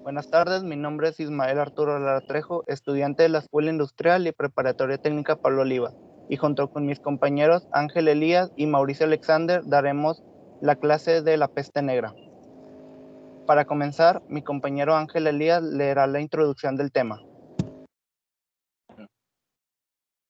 Buenas tardes, mi nombre es Ismael Arturo Lara Trejo, estudiante de la Escuela Industrial y Preparatoria Técnica Pablo Oliva, y junto con mis compañeros Ángel Elías y Mauricio Alexander daremos la clase de la peste negra. Para comenzar, mi compañero Ángel Elías leerá la introducción del tema.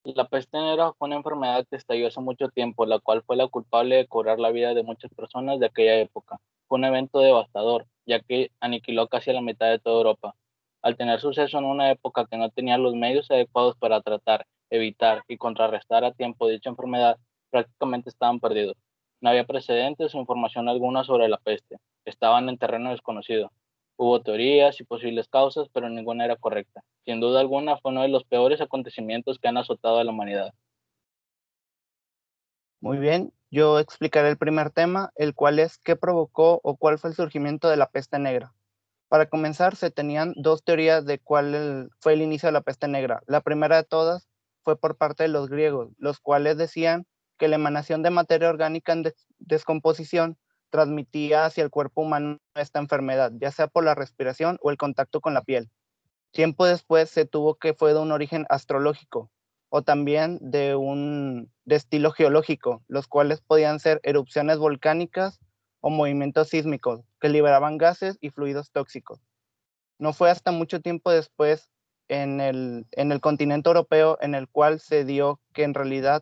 La peste negra fue una enfermedad que estalló hace mucho tiempo, la cual fue la culpable de cobrar la vida de muchas personas de aquella época. Fue un evento devastador, ya que aniquiló casi a la mitad de toda Europa. Al tener suceso en una época que no tenía los medios adecuados para tratar, evitar y contrarrestar a tiempo dicha enfermedad, prácticamente estaban perdidos. No había precedentes o información alguna sobre la peste. Estaban en terreno desconocido. Hubo teorías y posibles causas, pero ninguna era correcta. Sin duda alguna, fue uno de los peores acontecimientos que han azotado a la humanidad. Muy bien, yo explicaré el primer tema, el cual es qué provocó o cuál fue el surgimiento de la peste negra. Para comenzar, se tenían dos teorías de cuál fue el inicio de la peste negra. La primera de todas fue por parte de los griegos, los cuales decían que la emanación de materia orgánica en descomposición transmitía hacia el cuerpo humano esta enfermedad, ya sea por la respiración o el contacto con la piel. Tiempo después se tuvo que fue de un origen astrológico o también de estilo geológico, los cuales podían ser erupciones volcánicas o movimientos sísmicos que liberaban gases y fluidos tóxicos. No fue hasta mucho tiempo después en el continente europeo en el cual se dio que en realidad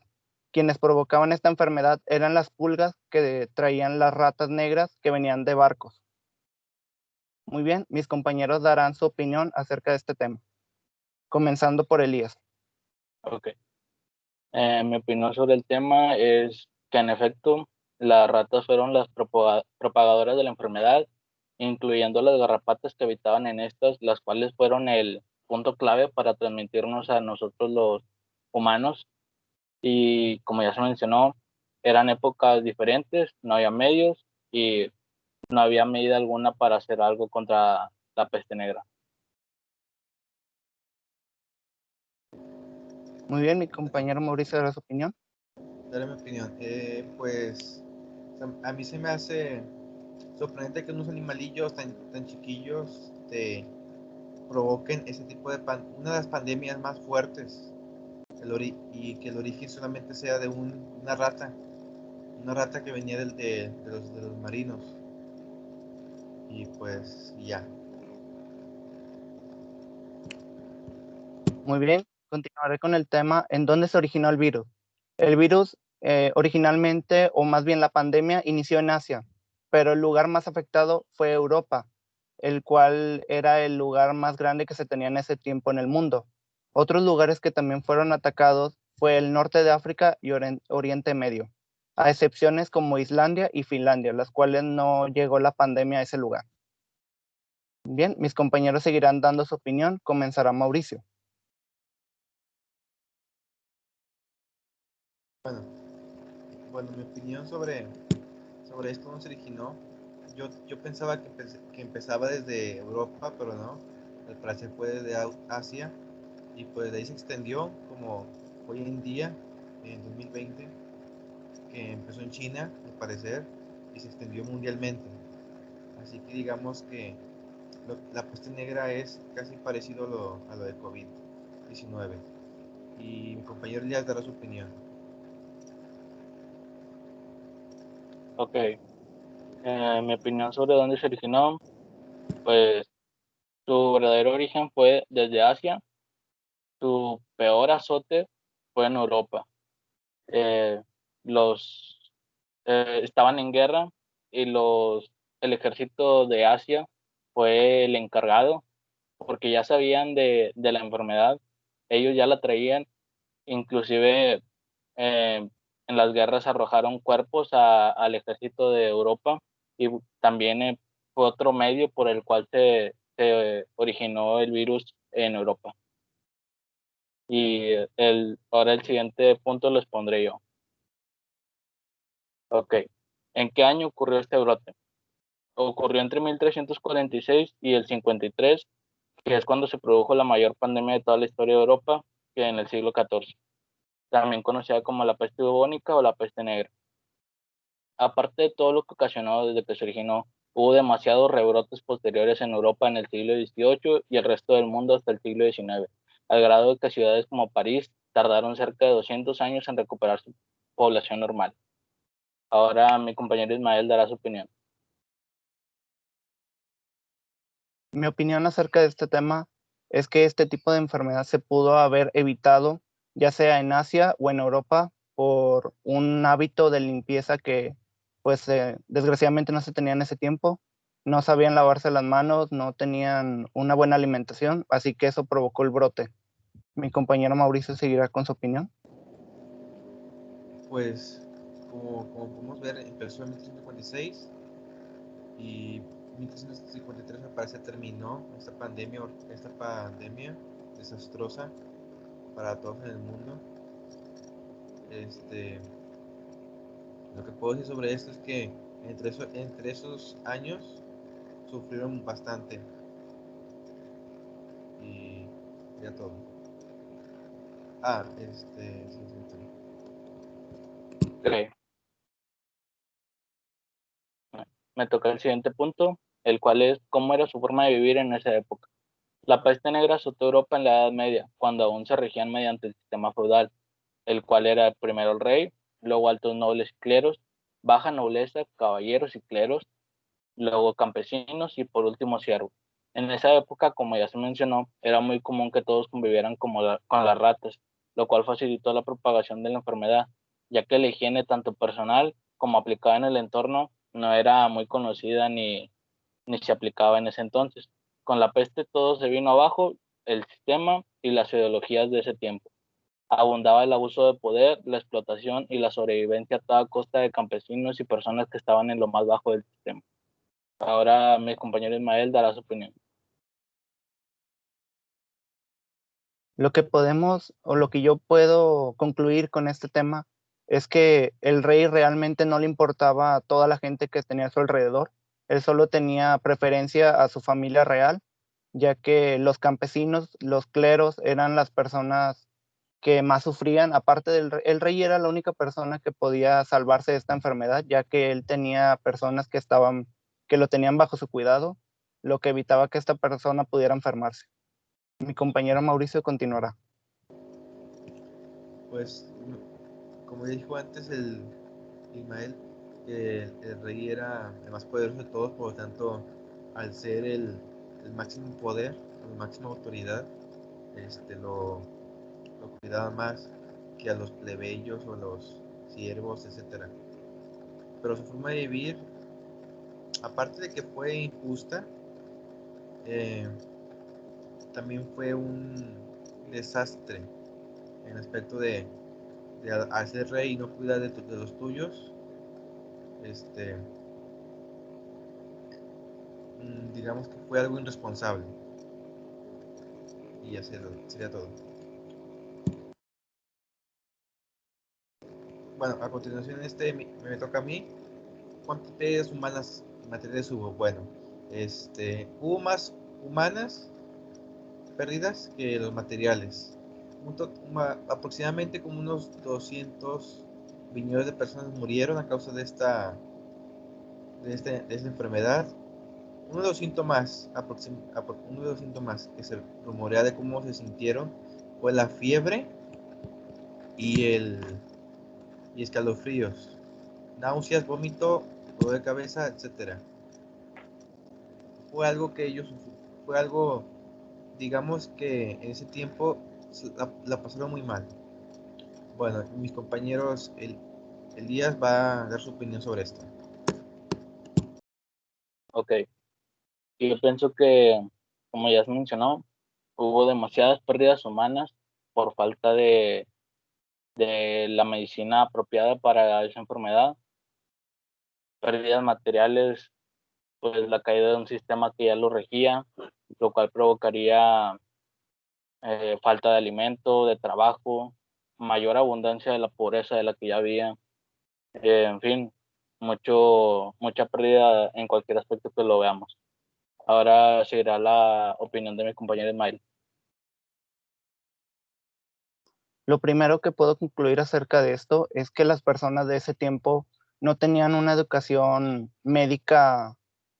quienes provocaban esta enfermedad eran las pulgas que traían las ratas negras que venían de barcos. Muy bien, mis compañeros darán su opinión acerca de este tema, comenzando por Elías. Ok. Mi opinión sobre el tema es que en efecto las ratas fueron las propagadoras de la enfermedad, incluyendo las garrapatas que habitaban en estas, las cuales fueron el punto clave para transmitirnos a nosotros los humanos. Y como ya se mencionó, eran épocas diferentes, no había medios y no había medida alguna para hacer algo contra la peste negra. Muy bien, mi compañero Mauricio dará su opinión. Daré mi opinión. A mí se me hace sorprendente que unos animalillos tan chiquillos te provoquen ese tipo de una de las pandemias más fuertes y que el origen solamente sea de una rata que venía de los marinos. Y pues ya. Muy bien, continuaré con el tema en dónde se originó el virus. El virus originalmente, o más bien la pandemia, inició en Asia, pero el lugar más afectado fue Europa, el cual era el lugar más grande que se tenía en ese tiempo en el mundo. Otros lugares que también fueron atacados fue el norte de África y Oriente Medio, a excepciones como Islandia y Finlandia, las cuales no llegó la pandemia a ese lugar. Bien, mis compañeros seguirán dando su opinión. Comenzará Mauricio. Bueno, bueno, mi opinión sobre esto no se originó. Yo pensaba que empezaba desde Europa, pero no. Al parecer fue desde Asia y pues de ahí se extendió como hoy en día, en 2020, que empezó en China, al parecer, y se extendió mundialmente. Así que digamos que la peste negra es casi parecido a lo de COVID-19. Y mi compañero Elias dará su opinión. Ok, mi opinión sobre dónde se originó, pues su verdadero origen fue desde Asia, su peor azote fue en Europa. Eh, los estaban en guerra y el ejército de Asia fue el encargado porque ya sabían de la enfermedad, ellos ya la traían, inclusive en las guerras arrojaron cuerpos al ejército de Europa y también fue otro medio por el cual se originó el virus en Europa. Y ahora el siguiente punto lo expondré yo. Ok. ¿En qué año ocurrió este brote? Ocurrió entre 1346 y el 53, que es cuando se produjo la mayor pandemia de toda la historia de Europa, que en el siglo XIV, también conocida como la peste bubónica o la peste negra. Aparte de todo lo que ocasionó desde que se originó, Hubo demasiados rebrotes posteriores en Europa en el siglo XVIII y el resto del mundo hasta el siglo XIX, al grado de que ciudades como París tardaron cerca de 200 años en recuperar su población normal. Ahora mi compañero Ismael dará su opinión. Mi opinión acerca de este tema es que este tipo de enfermedad se pudo haber evitado, ya sea en Asia o en Europa, por un hábito de limpieza que, pues, desgraciadamente no se tenía en ese tiempo. No sabían lavarse las manos, no tenían una buena alimentación, así que eso provocó el brote. Mi compañero Mauricio seguirá con su opinión. Pues, como podemos ver, empezó en 1356 y 1353 me parece terminó esta pandemia desastrosa para todos en el mundo. Lo que puedo decir sobre esto es que entre esos años sufrieron bastante y ya todo. Sí. Ok. Me toca el siguiente punto, el cual es cómo era su forma de vivir en esa época. La peste negra azotó Europa en la Edad Media, cuando aún se regían mediante el sistema feudal, el cual era primero el rey, luego altos nobles y cleros, baja nobleza, caballeros y cleros, luego campesinos y por último siervos. En esa época, como ya se mencionó, era muy común que todos convivieran con las ratas, lo cual facilitó la propagación de la enfermedad, ya que la higiene tanto personal como aplicada en el entorno no era muy conocida ni se aplicaba en ese entonces. Con la peste todo se vino abajo, el sistema y las ideologías de ese tiempo. Abundaba el abuso de poder, la explotación y la sobrevivencia a toda costa de campesinos y personas que estaban en lo más bajo del sistema. Ahora mi compañero Ismael dará su opinión. Lo que podemos o lo que yo puedo concluir con este tema es que el rey realmente no le importaba a toda la gente que tenía a su alrededor. Él solo tenía preferencia a su familia real, ya que los campesinos, los cleros, eran las personas que más sufrían. Aparte del rey, el rey era la única persona que podía salvarse de esta enfermedad, ya que él tenía personas que lo tenían bajo su cuidado, lo que evitaba que esta persona pudiera enfermarse. Mi compañero Mauricio continuará. Pues, como dijo antes el Ismael, el rey era el más poderoso de todos, por lo tanto, al ser el máximo poder, la máxima autoridad, lo cuidaba más que a los plebeyos o los siervos, etcétera. Pero su forma de vivir, aparte de que fue injusta, eh, también fue un desastre en el aspecto de al ser rey y no cuidar de los tuyos, este, digamos que fue algo irresponsable. Y ya sería todo. Bueno, a continuación me toca a mí. ¿Cuántas pérdidas humanas materiales hubo? Bueno, hubo más humanas pérdidas que los materiales. Aproximadamente como unos 200 millones de personas murieron a causa de esta enfermedad. Uno de los síntomas que se rumorea de cómo se sintieron fue la fiebre y y escalofríos, náuseas, vómito, dolor de cabeza, etcétera. Fue algo que fue algo, digamos que en ese tiempo la pasaron muy mal. Bueno, mis compañeros, Elías va a dar su opinión sobre esto. Ok, y yo pienso que, como ya se mencionó, hubo demasiadas pérdidas humanas por falta de la medicina apropiada para esa enfermedad, pérdidas materiales, pues la caída de un sistema que ya lo regía, lo cual provocaría falta de alimento, de trabajo, mayor abundancia de la pobreza de la que ya había, en fin, mucha pérdida en cualquier aspecto que lo veamos. Ahora seguirá la opinión de mi compañero Ismael. Lo primero que puedo concluir acerca de esto es que las personas de ese tiempo no tenían una educación médica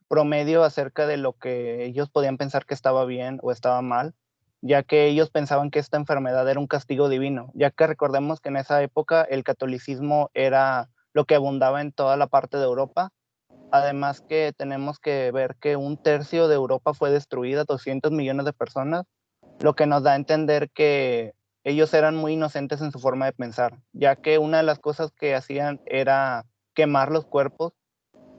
promedio acerca de lo que ellos podían pensar que estaba bien o estaba mal, ya que ellos pensaban que esta enfermedad era un castigo divino, ya que recordemos que en esa época el catolicismo era lo que abundaba en toda la parte de Europa. Además que tenemos que ver que 1/3 de Europa fue destruida, 200 millones de personas, lo que nos da a entender que ellos eran muy inocentes en su forma de pensar, ya que una de las cosas que hacían era quemar los cuerpos,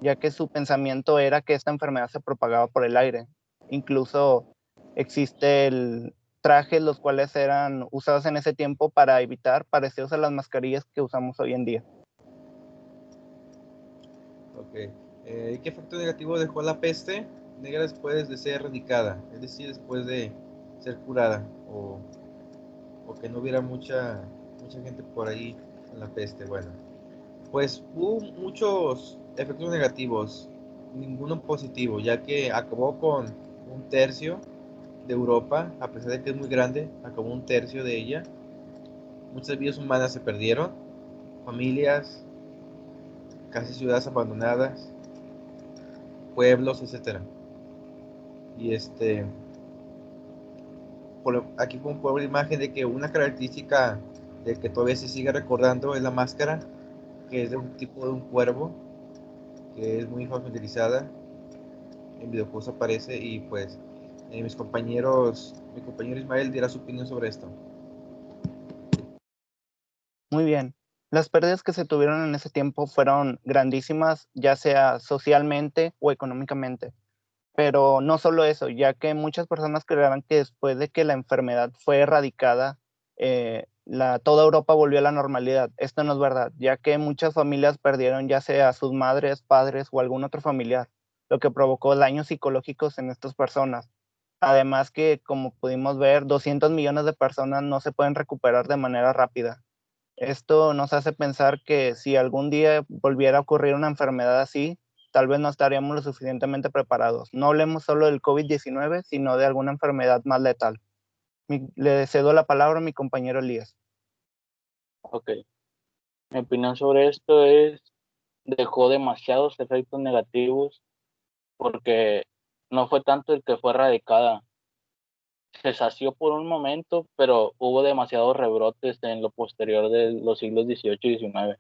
ya que su pensamiento era que esta enfermedad se propagaba por el aire. Incluso existe el trajes los cuales eran usados en ese tiempo para evitar parecidos a las mascarillas que usamos hoy en día. Ok. ¿Qué efecto negativo dejó la peste negra después de ser erradicada? Es decir, después de ser curada o que no hubiera mucha gente por ahí con la peste. Bueno, pues hubo muchos efectos negativos, ninguno positivo, ya que acabó con 1/3 de Europa, a pesar de que es muy grande, acabó 1/3 de ella. Muchas vidas humanas se perdieron, familias, casi ciudades abandonadas, pueblos, etcétera. Y aquí pongo una imagen de que una característica de que todavía se sigue recordando es la máscara, que es de un tipo de un cuervo, que es muy familiarizada. En videojuegos aparece y pues mi compañero Ismael dirá su opinión sobre esto. Muy bien. Las pérdidas que se tuvieron en ese tiempo fueron grandísimas, ya sea socialmente o económicamente. Pero no solo eso, ya que muchas personas creerán que después de que la enfermedad fue erradicada, toda Europa volvió a la normalidad. Esto no es verdad, ya que muchas familias perdieron ya sea a sus madres, padres o algún otro familiar, lo que provocó daños psicológicos en estas personas. Además que, como pudimos ver, 200 millones de personas no se pueden recuperar de manera rápida. Esto nos hace pensar que si algún día volviera a ocurrir una enfermedad así, tal vez no estaríamos lo suficientemente preparados. No hablemos solo del COVID-19, sino de alguna enfermedad más letal. Le cedo la palabra a mi compañero Elías. Ok. Mi opinión sobre esto es, dejó demasiados efectos negativos porque no fue tanto el que fue erradicada. Se sació por un momento, pero hubo demasiados rebrotes en lo posterior de los siglos XVIII y XIX.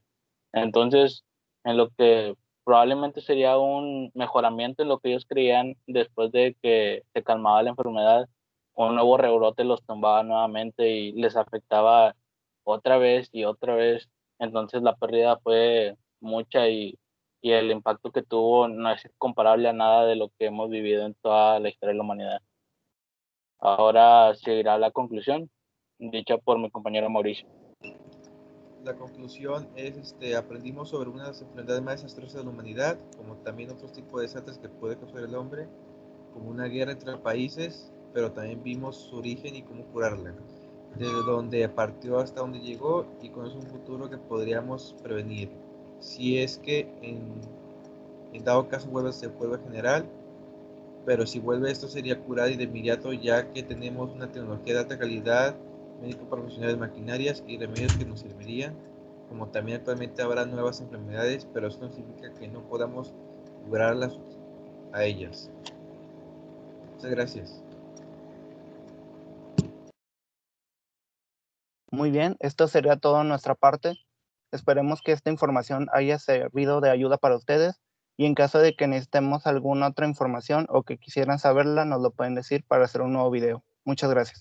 Entonces, en lo que probablemente sería un mejoramiento en lo que ellos creían después de que se calmaba la enfermedad, un nuevo rebrote los tumbaba nuevamente y les afectaba otra vez y otra vez. Entonces la pérdida fue mucha y el impacto que tuvo no es comparable a nada de lo que hemos vivido en toda la historia de la humanidad. Ahora seguirá la conclusión, dicha por mi compañero Mauricio. La conclusión es, aprendimos sobre una de las enfermedades más desastrosas de la humanidad, como también otros tipos de desastres que puede causar el hombre, como una guerra entre países, pero también vimos su origen y cómo curarla, desde donde partió hasta donde llegó y con eso un futuro que podríamos prevenir. Si es que en dado caso se vuelve general, pero si vuelve esto sería curar y de inmediato, ya que tenemos una tecnología de alta calidad, médicos profesionales, maquinarias y remedios que nos servirían, como también actualmente habrá nuevas enfermedades, pero eso no significa que no podamos curarlas a ellas. Muchas gracias. Muy bien, esto sería todo de nuestra parte. Esperemos que esta información haya servido de ayuda para ustedes y en caso de que necesitemos alguna otra información o que quisieran saberla, nos lo pueden decir para hacer un nuevo video. Muchas gracias.